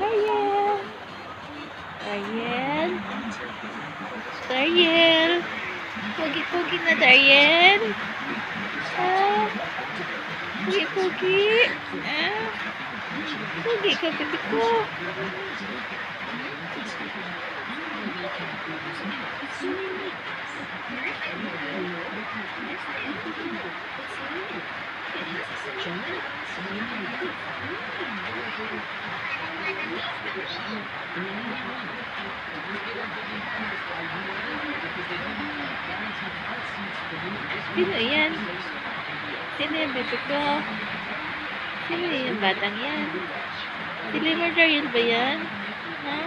Ariel! Ariel! Ariel! Pogi-pogi na Ariel! Ah! Pogi-pogi! Ah! Pogi ka, baby ko! Sino yan? Sino yung baby ko? Sino yung batang yan? Si Lemar Ariel ba yan? Ha?